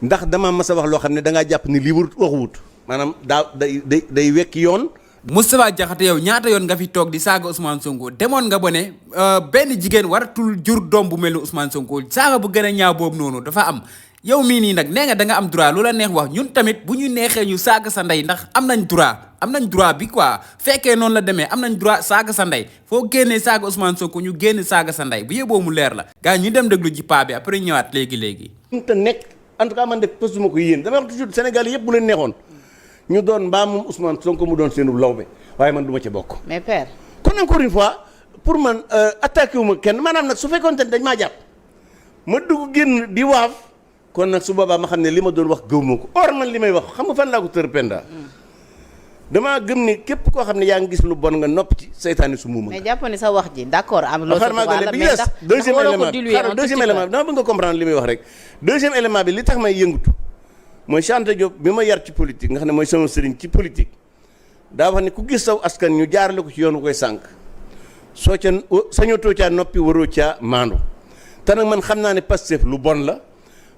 ndax dama mas a wax loo xam ne da ngaa jàpp ni lii waxuwut maanaam day wekki yoon. Moustapha Diakhaté yow ñaata yoon nga fi toog di saaga Ousmane Sonko demoon nga ba ne benn jigéen waratul jur doom bu mel ni Ousmane Sonko saaga bu gën a ñaaw boobu noonu dafa am yow mii nii nag nee nga da nga am droit lu la neex wax ñun tamit bu ñu neexee ñu saaga sa ndey ndax am nañ droit bi quoi fekkee noonu la demee am nañ droit saaga sa ndey foo génnee saaga Ousmane Sonko ñu génn saaga sa ndey bu yeboo mu leer la. gars ñu dem déglu ji paa bi après ñëwaat léegi. te nekk en tout cas man de posuma ko yéen dama wax toujours Sénégal yëpp bu leen neexoon ñu doon mbaa moom Ousmane Sonko mu doon seenu lawbe waaye man du ma ci bokk. mais père. kon encore une fois pour man attaqué wu ma kenn maanaam nag su fekkoon ne dañ maa jàpp ma dugg génn di waaf kon nag su boobaa ma xam ne li ma doon wax gëw ma ko or man li may wax xam nga fan laa ko tër penda damaa gëm ni képp koo xam ne yaa ngi gis lu bon nga nopp ci seytaane su muuma. mais jàpp ni sa wax ji d'accord am loo deuxième élément dama bëgg nga comprendre li muy wax rek deuxième élément bi li tax may yëngutu mooy Cheikh Anta Diop bi ma yar ci politique nga xam ne mooy sama sëriñ ci politique daa wax ne ku gis saw askan ñu jaarale ko ci yoonu koy sànq soo ca sañotoo caa noppi waroo caa maandu te nag man xam naa ne Pastef lu bon la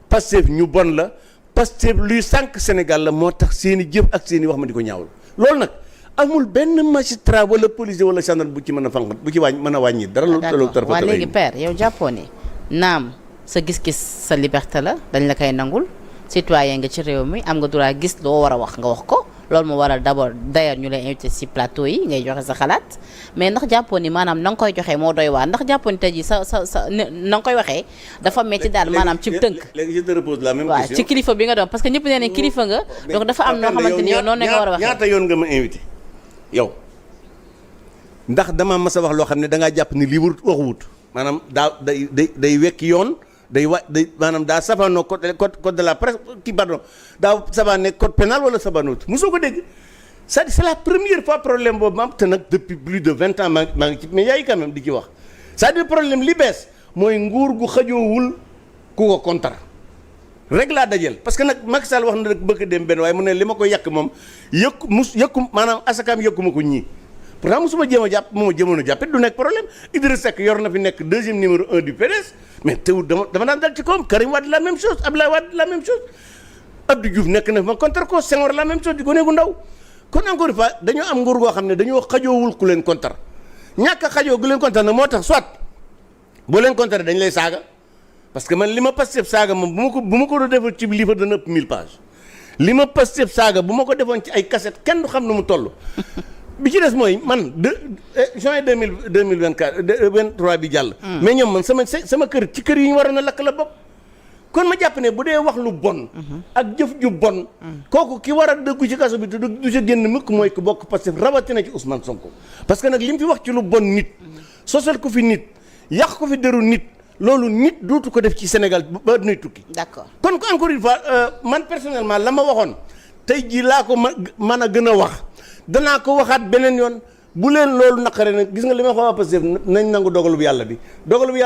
Pastef ñu bon la Pastef luy sànq Sénégal la moo tax seen i jëf ak seen i wax ma di ko ñaawlu loolu nag amul benn magistrat wala policier wala gendarme bu ci mën a fanq bu ci mën a wàññi dara lu tolloog tarfa waaw léegi père yow jàppoo ni naam sa gis-gis sa liberté la dañ la koy nangul citoyen nga ci réew mi am nga droit gis loo war a wax nga wax ko loolu moo waral d'abord d'ailleurs ñu lay invité ci plateau yi ngay joxe sa xalaat mais ndax jàppoon ni maanaam na nga koy joxee moo doy waar ndax jàppoon ni tey jii sa na nga koy waxee dafa metti daal maanaam ci tënk. léegi je te repose la même question waaw ci kilifa bi nga doon parce que ñëpp nee nañ kilifa nga donc dafa am noo xamante ni yow noonu nga war a waxee. ñaata yoon nga ma invité yow ndax dama mas a wax loo xam ne da ngaa jàpp ni lii waxuwut maanaam day wekki yoon. maanaam daa safaanoo code de la presse daa safaanee code pénal wala safaanoo mosoo ko dégg c'est la première fois problème boobu ma am te nag depuis plus de 20 ans maa ngi ci mais yaay quand même di ci wax c'est-à-dire problème li bees mooy nguur gu xajoowul ku ko kontar rek laa dajel parce que nag Macky Sall wax na rek bëgg dem benn waaye mu ne li ma ko yàq moom yëkku maanaam asakaam yëkkuma ko ñii pourtant mosuma jéem a jàpp mooma jëmoon a jàppit du nekk problème Idriss Seck yor na fi nekk deuxième numéro 1 du PDS mais teewul dama daan dal ci kawam Karim Wade la même chose Abdoulaye Wade la même chose Abdou Diouf nekk na fi ma contre ko Senghor la même chose di gone gu ndaw kon encore une fois dañoo am nguur goo xam ne dañoo xajoowul ku leen contre ñàkk a xajoo gu leen contre na moo tax soit boo leen contre dañ lay saaga parce que man li ma Pastef saaga moom bu ma ko doon defal ci livre dana ëpp 1000 pages li ma Pastef saaga bu ma ko defoon ci ay cassette kenn du xam nu mu toll bi ci des mooy man juin 2023 bi jàll. mais ñoom man sama kër ci kër yi ñu waroon a lakk la bopp. kon ma jàpp ne bu dee wax lu bon. ak jëf ju bon. kooku ki war a dëggu ci kaso bi te du ca génn mukk mooy ku bokk Pastef rawatina ci Ousmane Sonko. parce que nag li mu fi wax ci lu bon nit. sosal ko fi nit yàq ko fi deru nit loolu nit dootu ko def ci Sénégal ba dinay tukki. d'accord kon encore une fois man personnellement la ma waxoon tey jii laa ko mën a gën a wax. danaa ko waxaat beneen yoon bu leen loolu naqare nag gis nga li ma xaw a Pastef nañ nangu dogalu bu yàlla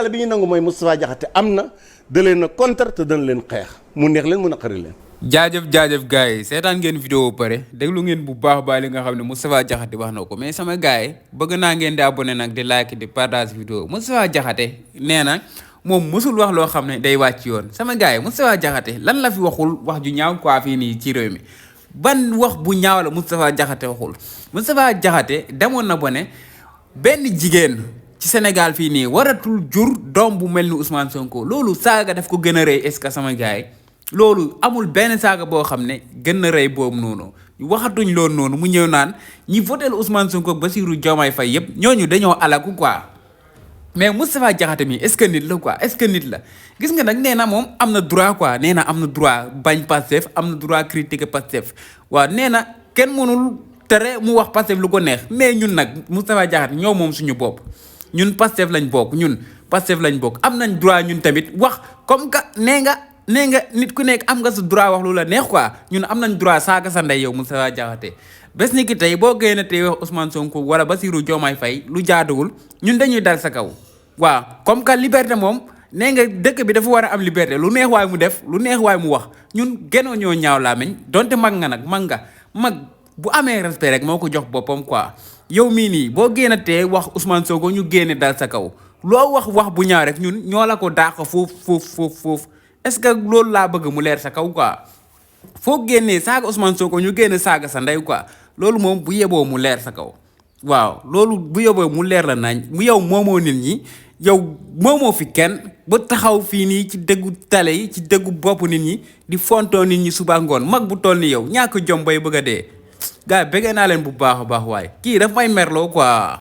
bi ñu nangu mooy Moustapha Diakhaté am na da leen a contre te dana leen xeex mu neex leen mu naqari leen. jaajëf gars yi seetaan ngeen vidéo pare déglu ngeen bu baax li nga xam ne Moustapha Diakhaté wax na ko mais sama gars yi bëgg naa ngeen di abonné nag di like di partage vidéo Moustapha Diakhaté nee na moom mësul wax loo xam ne day wàcc yoon sama gars yi Moustapha Diakhaté lan la fi waxul wax ju ñaaw quoi fii nii ci réew mi. ban wax bu ñaaw la Moustapha Diakhaté waxul Moustapha Diakhaté demoon na ba ne benn jigéen ci Sénégal fii nii waratul jur doom bu mel ni Ousmane Sonko loolu saaga daf ko gën a rëy est-ce que sama gars yi loolu amul benn saaga boo xam ne gën na rëy boobu noonu waxatuñ loolu noonu mu ñëw naan ñi votel Ousmane Sonko Bassirou Diomaye Faye yëpp ñooñu dañoo alaku quoi mais Moustapha Diakhaté mi est-ce que nit la quoi est-ce que nit la gis nga nag nee na moom am na droit quoi nee na am na droit bañ Pastef am na droit critiquer Pastef waaw nee na kenn mënul tere mu wax Pastef lu ko neex mais ñun nag Moustapha Diakhaté ñoo moom suñu bopp ñun Pastef lañ bokk am nañ droit ñun tamit wax comme que nee nga nit ku nekk am nga sa droit wax lu la neex quoi ñun am nañ droit saaga sa ndey yow Moustapha Diakhaté bés ni ki tey boo génne tey wax Ousmane Sonko wala Bassirou Diomaye Faye lu jaaduwul ñun dañuy dal sa kaw waaw comme que liberté moom nee nga dëkk bi dafa war a am liberté lu neex waay mu def lu neex waay mu wax ñun gënoo ñoo ñaaw làmmiñ donte mag bu amee respect rek moo ko jox boppam quoi yow mii nii boo génne tey wax Ousmane Sonko ñu génne dal sa kaw loo wax bu ñaaw rek ñun ñoo la ko daax foofu est-ce que loolu laa bëgg mu leer sa kaw quoi foo génnee saaga Ousmane Sonko ñu génn saaga sa ndey quoi loolu moom bu yeboo mu leer sa kaw waaw loolu bu yeboo mu leer la nañ mu yow moomoo nit ñi yow moomoo fi kenn ba taxaw fii nii ci dëggu tale yi ci dëggu bopp nit ñi di fontoo nit ñi suba ngoon mag bu toll ni yow ñàkk jom bay bëgg a dee gars yi bëggee naa leen bu baax a baax waaye kii daf may merloo quoi